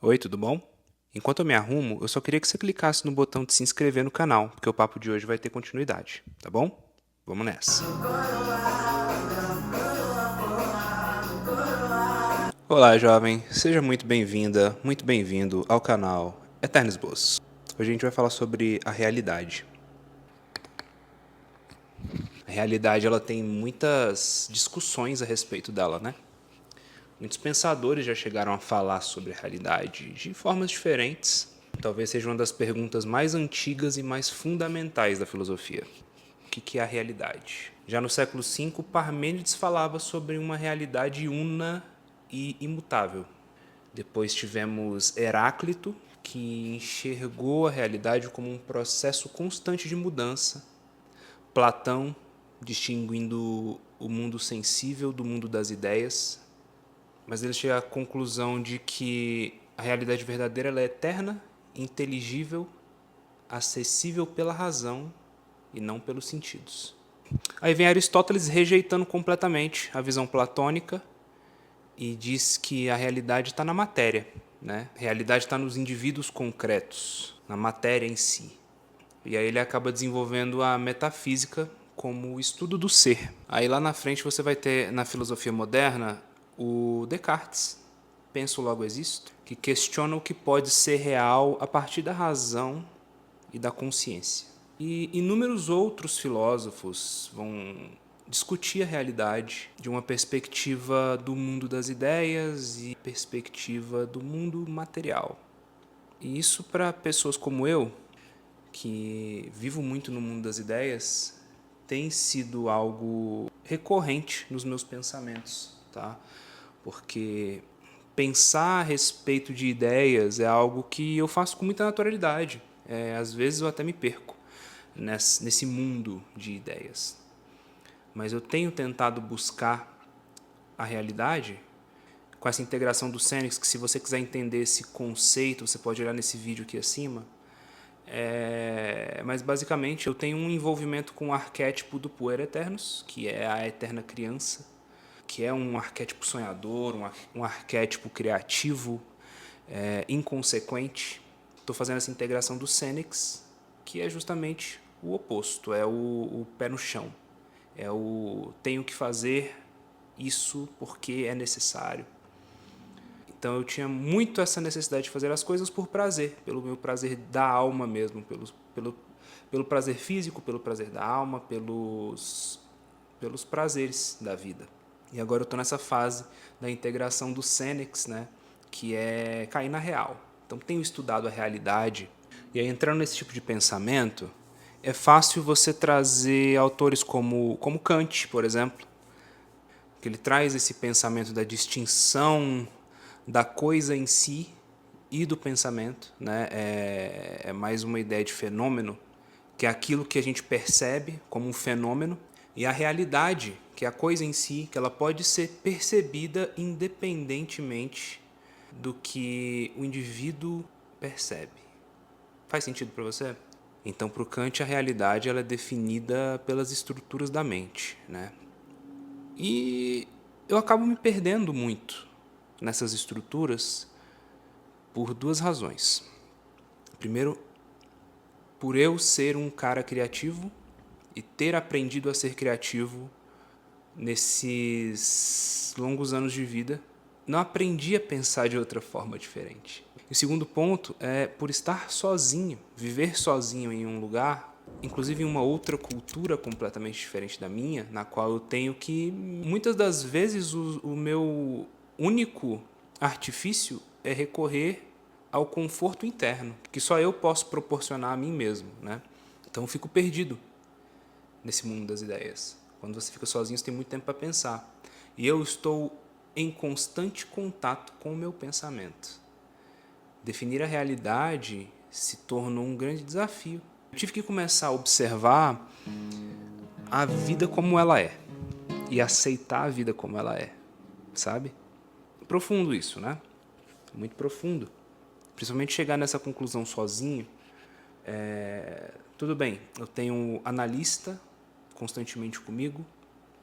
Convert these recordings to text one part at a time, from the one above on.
Oi, tudo bom? Enquanto eu me arrumo, eu só queria que você clicasse no botão de se inscrever no canal, porque o papo de hoje vai ter continuidade, tá bom? Vamos nessa. Olá, jovem. Seja muito bem-vinda, muito bem-vindo ao canal Eterno Esboço. Hoje a gente vai falar sobre a realidade. A realidade, ela tem muitas discussões a respeito dela, né? Muitos pensadores já chegaram a falar sobre a realidade de formas diferentes. Talvez seja uma das perguntas mais antigas e mais fundamentais da filosofia. O que é a realidade? Já no século V, Parmênides falava sobre uma realidade una e imutável. Depois tivemos Heráclito, que enxergou a realidade como um processo constante de mudança. Platão, distinguindo o mundo sensível do mundo das ideias. Mas ele chega à conclusão de que a realidade verdadeira ela é eterna, inteligível, acessível pela razão e não pelos sentidos. Aí vem Aristóteles rejeitando completamente a visão platônica e diz que a realidade está na matéria, né? A realidade está nos indivíduos concretos, na matéria em si. E aí ele acaba desenvolvendo a metafísica como o estudo do ser. Aí lá na frente você vai ter, na filosofia moderna, o Descartes, penso logo existo, que questiona o que pode ser real a partir da razão e da consciência. E inúmeros outros filósofos vão discutir a realidade de uma perspectiva do mundo das ideias e perspectiva do mundo material. E isso para pessoas como eu, que vivo muito no mundo das ideias, tem sido algo recorrente nos meus pensamentos, tá? Porque pensar a respeito de ideias é algo que eu faço com muita naturalidade. Às vezes eu até me perco nesse mundo de ideias. Mas eu tenho tentado buscar a realidade com essa integração do Sênex, que se você quiser entender esse conceito, você pode olhar nesse vídeo aqui acima. Mas basicamente eu tenho um envolvimento com o arquétipo do Puer Eternus, que é a eterna criança, que é um arquétipo sonhador, um arquétipo criativo, inconsequente. Estou fazendo essa integração do Sênex, que é justamente o oposto, é o pé no chão. É o tenho que fazer isso porque é necessário. Então eu tinha muito essa necessidade de fazer as coisas por prazer, pelo meu prazer da alma mesmo, pelo prazer físico, pelo prazer da alma, pelos prazeres da vida. E agora eu estou nessa fase da integração do Sênex, né, que é cair na real. Então tenho estudado a realidade, e aí entrando nesse tipo de pensamento, é fácil você trazer autores como Kant, por exemplo, que ele traz esse pensamento da distinção da coisa em si e do pensamento, né? É mais uma ideia de fenômeno, que é aquilo que a gente percebe como um fenômeno, e a realidade, que é a coisa em si, que ela pode ser percebida independentemente do que o indivíduo percebe. Faz sentido para você? Então, para o Kant, a realidade ela é definida pelas estruturas da mente, né? E eu acabo me perdendo muito nessas estruturas por duas razões. Primeiro, por eu ser um cara criativo e ter aprendido a ser criativo nesses longos anos de vida, não aprendi a pensar de outra forma diferente. E o segundo ponto é por estar sozinho, viver sozinho em um lugar, inclusive em uma outra cultura completamente diferente da minha, na qual eu tenho que, muitas das vezes, o meu único artifício é recorrer ao conforto interno, que só eu posso proporcionar a mim mesmo, né? Então eu fico perdido nesse mundo das ideias. Quando você fica sozinho, você tem muito tempo para pensar. E eu estou em constante contato com o meu pensamento. Definir a realidade se tornou um grande desafio. Eu tive que começar a observar a vida como ela é e aceitar a vida como ela é, sabe? Profundo isso, né? Muito profundo. Principalmente chegar nessa conclusão sozinho. Tudo bem, eu tenho um analista constantemente comigo,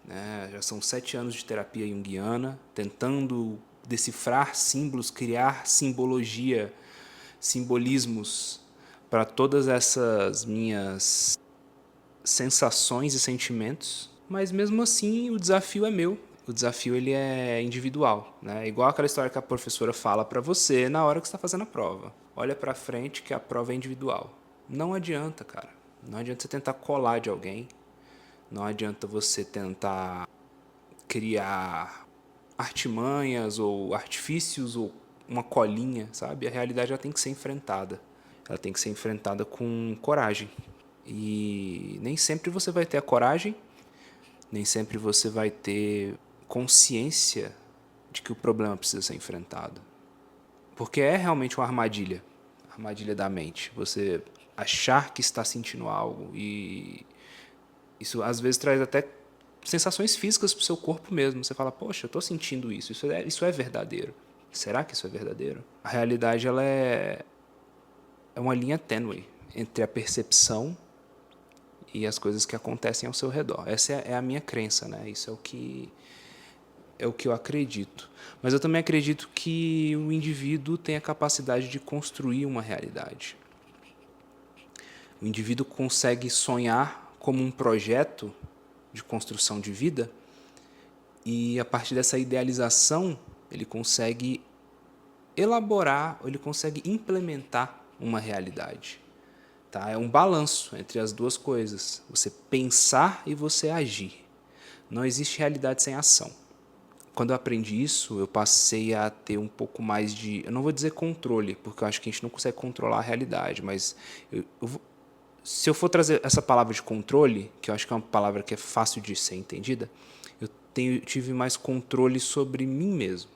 né? Já são 7 anos de terapia junguiana, tentando decifrar símbolos, criar simbologia, simbolismos para todas essas minhas sensações e sentimentos, mas mesmo assim o desafio é meu. O desafio ele é individual, né? Igual aquela história que a professora fala para você na hora que você está fazendo a prova. Olha para frente que a prova é individual. Não adianta, cara. Não adianta você tentar colar de alguém. Não adianta você tentar criar artimanhas ou artifícios ou uma colinha, sabe? A realidade ela tem que ser enfrentada. Ela tem que ser enfrentada com coragem. E nem sempre você vai ter a coragem, nem sempre você vai ter consciência de que o problema precisa ser enfrentado. Porque é realmente uma armadilha da mente. Você achar que está sentindo algo e isso às vezes traz até sensações físicas para o seu corpo mesmo. Você fala, poxa, eu estou sentindo isso, isso é verdadeiro. Será que isso é verdadeiro? A realidade ela é uma linha tênue entre a percepção e as coisas que acontecem ao seu redor. Essa é a minha crença, né? Isso é o que eu acredito. Mas eu também acredito que o indivíduo tem a capacidade de construir uma realidade. O indivíduo consegue sonhar como um projeto de construção de vida e, a partir dessa idealização, ele consegue elaborar, ele consegue implementar uma realidade. Tá? É um balanço entre as duas coisas. Você pensar e você agir. Não existe realidade sem ação. Quando eu aprendi isso, eu passei a ter um pouco mais de... Eu não vou dizer controle, porque eu acho que a gente não consegue controlar a realidade, mas se eu for trazer essa palavra de controle, que eu acho que é uma palavra que é fácil de ser entendida, eu tive mais controle sobre mim mesmo,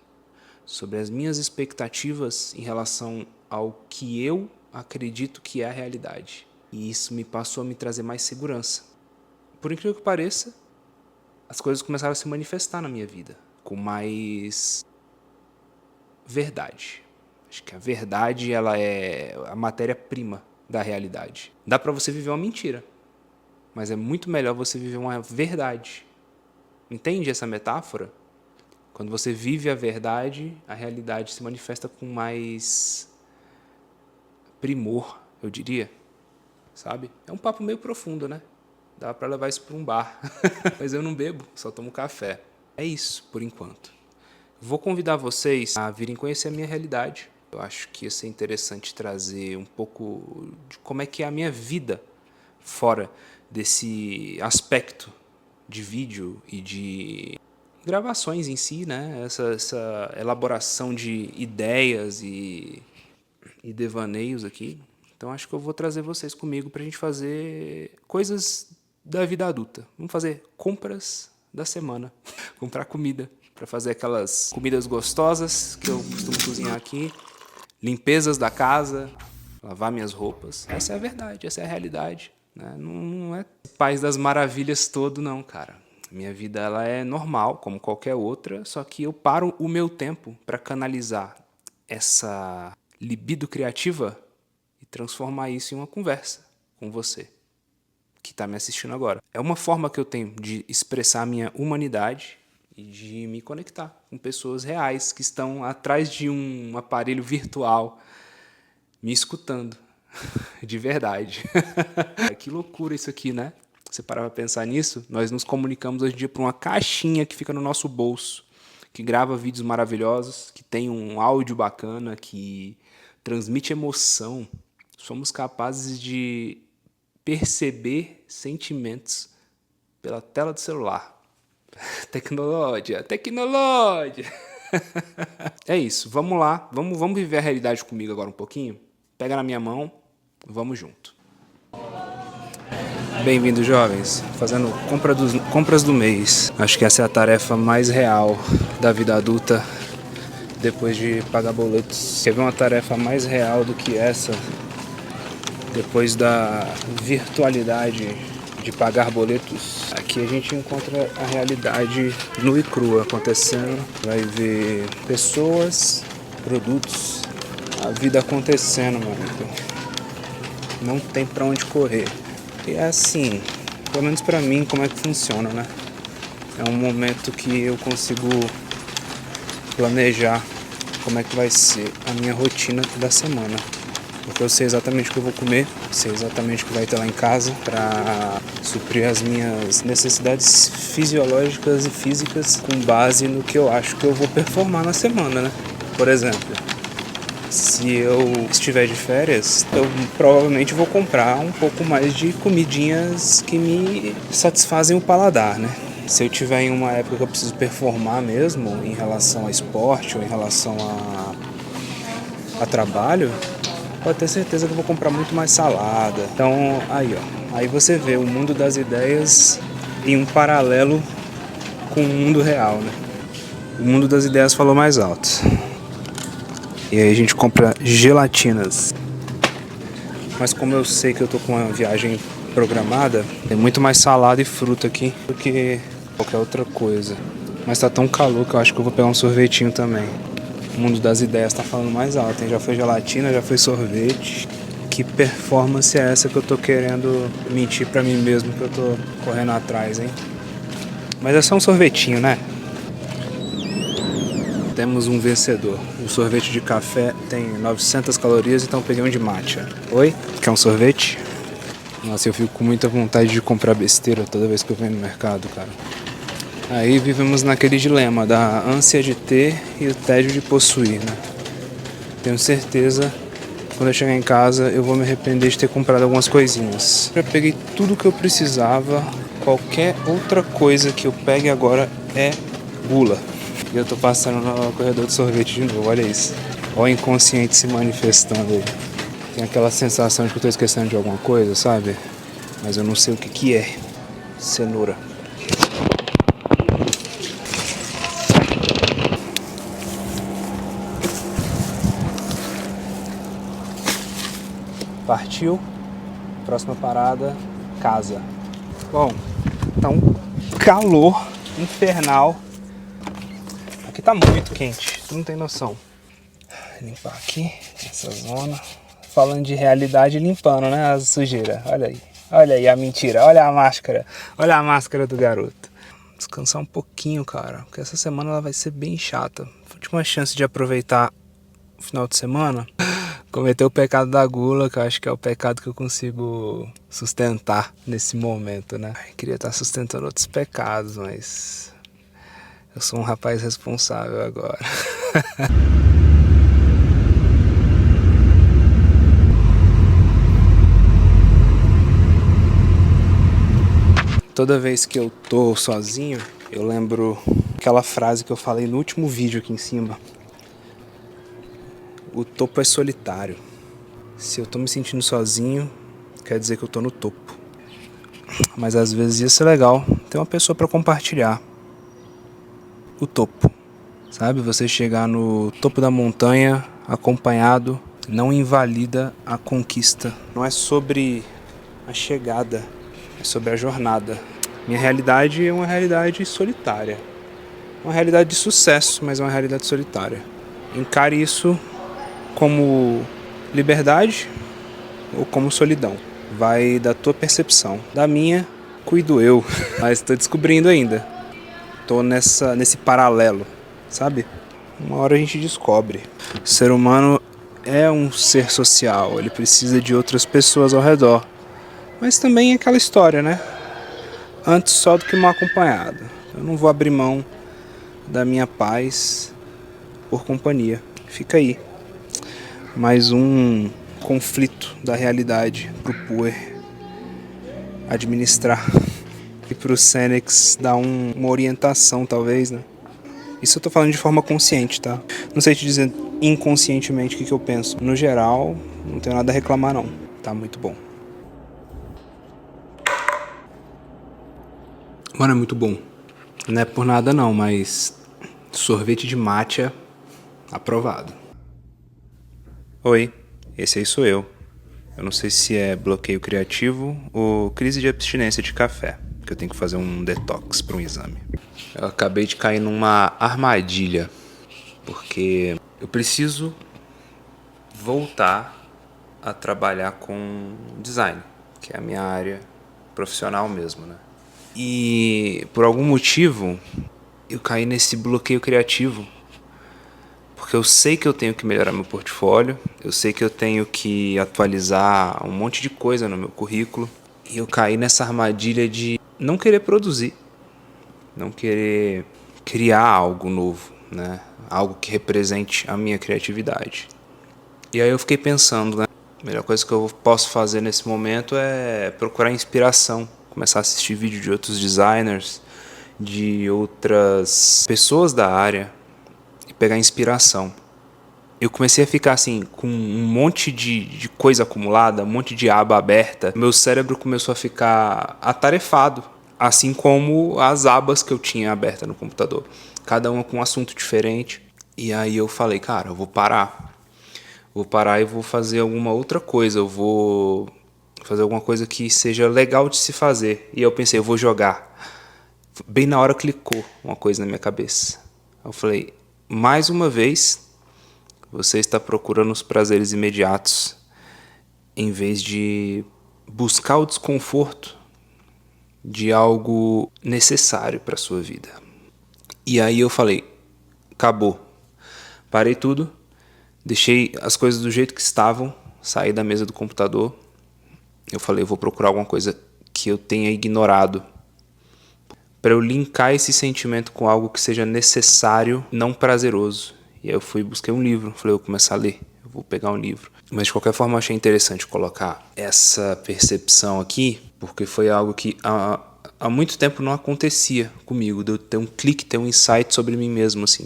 sobre as minhas expectativas em relação ao que eu acredito que é a realidade. E isso me passou a me trazer mais segurança. Por incrível que pareça, as coisas começaram a se manifestar na minha vida com mais verdade. Acho que a verdade ela é a matéria-prima da realidade. Dá para você viver uma mentira, mas é muito melhor você viver uma verdade. Entende essa metáfora? Quando você vive a verdade, a realidade se manifesta com mais primor, eu diria. Sabe? É um papo meio profundo, né? Dá para levar isso para um bar. Mas eu não bebo, só tomo café. É isso, por enquanto. Vou convidar vocês a virem conhecer a minha realidade. Eu acho que ia ser interessante trazer um pouco de como é que é a minha vida fora desse aspecto de vídeo e de gravações em si, né? Essa elaboração de ideias e devaneios aqui. Então acho que eu vou trazer vocês comigo para a gente fazer coisas da vida adulta. Vamos fazer compras da semana. Comprar comida para fazer aquelas comidas gostosas que eu costumo cozinhar aqui. Limpezas da casa, lavar minhas roupas. Essa é a verdade, essa é a realidade. Né? Não é País das Maravilhas todo, não, cara. Minha vida ela é normal, como qualquer outra, só que eu paro o meu tempo para canalizar essa libido criativa e transformar isso em uma conversa com você que está me assistindo agora. É uma forma que eu tenho de expressar a minha humanidade e de me conectar com pessoas reais que estão atrás de um aparelho virtual me escutando de verdade. Que loucura isso aqui, né? Você parar pra pensar nisso? Nós nos comunicamos hoje em dia por uma caixinha que fica no nosso bolso, que grava vídeos maravilhosos, que tem um áudio bacana, que transmite emoção. Somos capazes de perceber sentimentos pela tela do celular. Tecnologia. É isso, vamos lá, vamos viver a realidade comigo agora um pouquinho? Pega na minha mão, vamos junto. Bem-vindos, jovens, fazendo compras do mês. Acho que essa é a tarefa mais real da vida adulta depois de pagar boletos. Quer ver uma tarefa mais real do que essa? Depois da virtualidade de pagar boletos, aqui a gente encontra a realidade nua e crua acontecendo. Vai ver pessoas, produtos, a vida acontecendo, mano. Não tem pra onde correr. E é assim, pelo menos pra mim, como é que funciona, né? É um momento que eu consigo planejar como é que vai ser a minha rotina da semana. Porque eu sei exatamente o que eu vou comer, sei exatamente o que vai ter lá em casa para suprir as minhas necessidades fisiológicas e físicas com base no que eu acho que eu vou performar na semana, né? Por exemplo, se eu estiver de férias, eu provavelmente vou comprar um pouco mais de comidinhas que me satisfazem o paladar, né? Se eu tiver em uma época que eu preciso performar mesmo, em relação a esporte ou em relação a trabalho, pode ter certeza que eu vou comprar muito mais salada. Então, aí ó, aí você vê o mundo das ideias em um paralelo com o mundo real, né? O mundo das ideias falou mais alto. E aí a gente compra gelatinas. Mas como eu sei que eu tô com uma viagem programada, tem muito mais salada e fruta aqui do que qualquer outra coisa. Mas tá tão calor que eu acho que eu vou pegar um sorvetinho também. O mundo das ideias tá falando mais alto, hein? Já foi gelatina, já foi sorvete. Que performance é essa que eu tô querendo mentir pra mim mesmo que eu tô correndo atrás, hein? Mas é só um sorvetinho, né? Temos um vencedor. O sorvete de café tem 900 calorias, então eu peguei um de matcha. Oi? Quer um sorvete? Nossa, eu fico com muita vontade de comprar besteira toda vez que eu venho no mercado, cara. Aí vivemos naquele dilema da ânsia de ter e o tédio de possuir, né? Tenho certeza, quando eu chegar em casa, eu vou me arrepender de ter comprado algumas coisinhas. Eu peguei tudo que eu precisava, qualquer outra coisa que eu pegue agora é gula. E eu tô passando no corredor de sorvete de novo, olha isso. Olha o inconsciente se manifestando aí. Tem aquela sensação de que eu tô esquecendo de alguma coisa, sabe? Mas eu não sei o que que é. Cenoura. Partiu. Próxima parada, casa. Bom, tá um calor infernal. Aqui tá muito quente, tu não tem noção. Limpar aqui, essa zona. Falando de realidade, limpando, né, a sujeira. Olha aí. Olha aí a mentira, olha a máscara. Olha a máscara do garoto. Descansar um pouquinho, cara, porque essa semana ela vai ser bem chata. Última chance de aproveitar o final de semana. Cometer o pecado da gula, que eu acho que é o pecado que eu consigo sustentar nesse momento, né? Eu queria estar sustentando outros pecados, mas eu sou um rapaz responsável agora. Toda vez que eu tô sozinho, eu lembro aquela frase que eu falei no último vídeo aqui em cima. O topo é solitário. Se eu tô me sentindo sozinho, quer dizer que eu tô no topo. Mas às vezes ia ser legal ter uma pessoa para compartilhar o topo. Sabe? Você chegar no topo da montanha acompanhado não invalida a conquista. Não é sobre a chegada, é sobre a jornada. Minha realidade é uma realidade solitária. Uma realidade de sucesso, mas é uma realidade solitária. Encare isso como liberdade ou como solidão. Vai da tua percepção. Da minha, cuido eu. Mas estou descobrindo ainda. Estou nesse paralelo, sabe? Uma hora a gente descobre. O ser humano é um ser social. Ele precisa de outras pessoas ao redor. Mas também é aquela história, né? Antes só do que mal acompanhado. Eu não vou abrir mão da minha paz por companhia. Fica aí. Mais um conflito da realidade pro Puer administrar e pro Senex dar uma orientação, talvez, né? Isso eu tô falando de forma consciente, tá? Não sei te dizer inconscientemente o que eu penso. No geral, não tenho nada a reclamar, não. Tá muito bom. Mano, é muito bom. Não é por nada não, mas sorvete de matcha aprovado. Oi, esse aí sou eu. Eu não sei se é bloqueio criativo ou crise de abstinência de café, que eu tenho que fazer um detox para um exame. Eu acabei de cair numa armadilha, porque eu preciso voltar a trabalhar com design, que é a minha área profissional mesmo, né? E por algum motivo eu caí nesse bloqueio criativo Porque eu sei que eu tenho que melhorar meu portfólio, eu sei que eu tenho que atualizar um monte de coisa no meu currículo. E eu caí nessa armadilha de não querer produzir, não querer criar algo novo, né? Algo que represente a minha criatividade. E aí eu fiquei pensando, né? A melhor coisa que eu posso fazer nesse momento é procurar inspiração, começar a assistir vídeo de outros designers, de outras pessoas da área e pegar inspiração. Eu comecei a ficar assim, com um monte de coisa acumulada, um monte de aba aberta. Meu cérebro começou a ficar atarefado, assim como as abas que eu tinha aberta no computador. Cada uma com um assunto diferente. E aí eu falei, cara, eu vou parar. Vou parar e vou fazer alguma outra coisa. Eu vou fazer alguma coisa que seja legal de se fazer. E eu pensei, eu vou jogar. Bem na hora clicou uma coisa na minha cabeça. Eu falei, mais uma vez, você está procurando os prazeres imediatos em vez de buscar o desconforto de algo necessário para a sua vida. E aí eu falei, acabou. Parei tudo, deixei as coisas do jeito que estavam, saí da mesa do computador. Eu falei, eu vou procurar alguma coisa que eu tenha ignorado para eu linkar esse sentimento com algo que seja necessário, não prazeroso. E aí eu busquei um livro, falei, eu vou começar a ler, eu vou pegar um livro. Mas de qualquer forma eu achei interessante colocar essa percepção aqui, porque foi algo que há muito tempo não acontecia comigo, de eu ter um clique, ter um insight sobre mim mesmo, assim.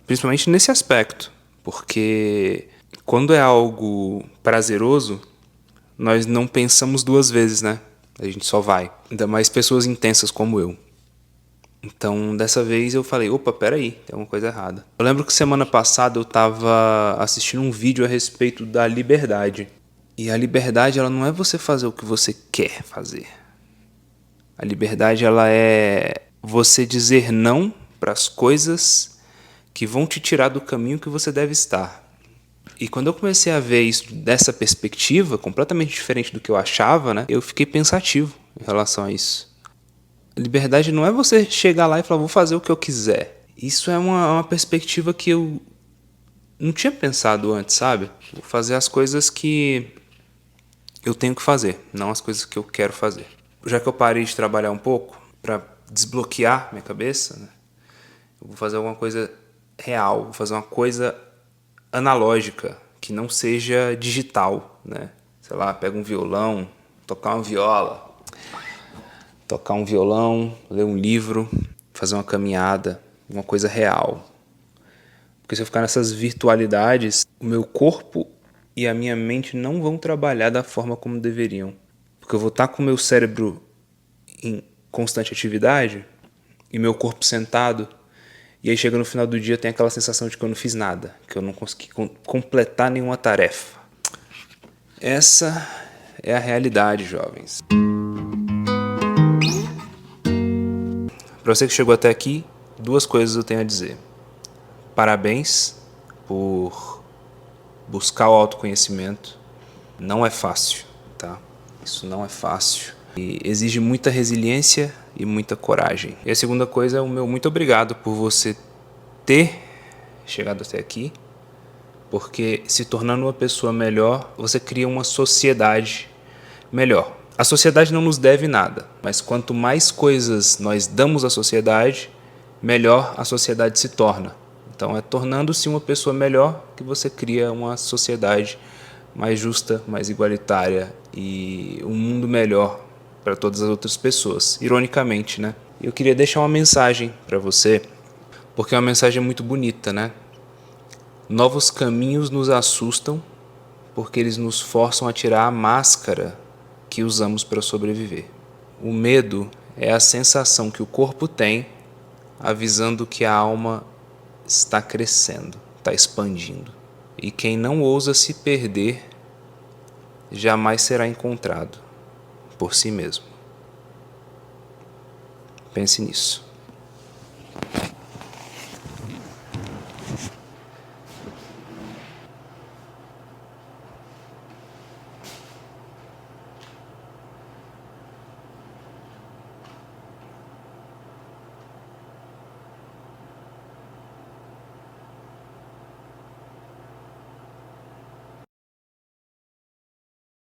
Principalmente nesse aspecto, porque quando é algo prazeroso, nós não pensamos duas vezes, né? A gente só vai. Ainda mais pessoas intensas como eu. Então, dessa vez eu falei, opa, peraí, tem alguma coisa errada. Eu lembro que semana passada eu estava assistindo um vídeo a respeito da liberdade. E a liberdade, ela não é você fazer o que você quer fazer. A liberdade, ela é você dizer não para as coisas que vão te tirar do caminho que você deve estar. E quando eu comecei a ver isso dessa perspectiva, completamente diferente do que eu achava, né, eu fiquei pensativo em relação a isso. Liberdade não é você chegar lá e falar, vou fazer o que eu quiser. Isso é uma perspectiva que eu não tinha pensado antes, sabe? Vou fazer as coisas que eu tenho que fazer, não as coisas que eu quero fazer. Já que eu parei de trabalhar um pouco, para desbloquear minha cabeça, né? Eu vou fazer alguma coisa real, vou fazer uma coisa analógica, que não seja digital, né? Sei lá, pega um violão, tocar uma viola, tocar um violão, ler um livro, fazer uma caminhada, uma coisa real. Porque se eu ficar nessas virtualidades, o meu corpo e a minha mente não vão trabalhar da forma como deveriam. Porque eu vou estar com o meu cérebro em constante atividade e meu corpo sentado, e aí chega no final do dia tem aquela sensação de que eu não fiz nada, que eu não consegui completar nenhuma tarefa. Essa é a realidade, jovens. Para você que chegou até aqui, duas coisas eu tenho a dizer. Parabéns por buscar o autoconhecimento. Não é fácil, tá? Isso não é fácil. E exige muita resiliência e muita coragem. E a segunda coisa é o meu muito obrigado por você ter chegado até aqui, porque se tornando uma pessoa melhor, você cria uma sociedade melhor. A sociedade não nos deve nada, mas quanto mais coisas nós damos à sociedade, melhor a sociedade se torna. Então é tornando-se uma pessoa melhor que você cria uma sociedade mais justa, mais igualitária e um mundo melhor para todas as outras pessoas, ironicamente, né? Eu queria deixar uma mensagem para você, porque é uma mensagem muito bonita, né? Novos caminhos nos assustam porque eles nos forçam a tirar a máscara que usamos para sobreviver. O medo é a sensação que o corpo tem avisando que a alma está crescendo, está expandindo. E quem não ousa se perder jamais será encontrado por si mesmo. Pense nisso.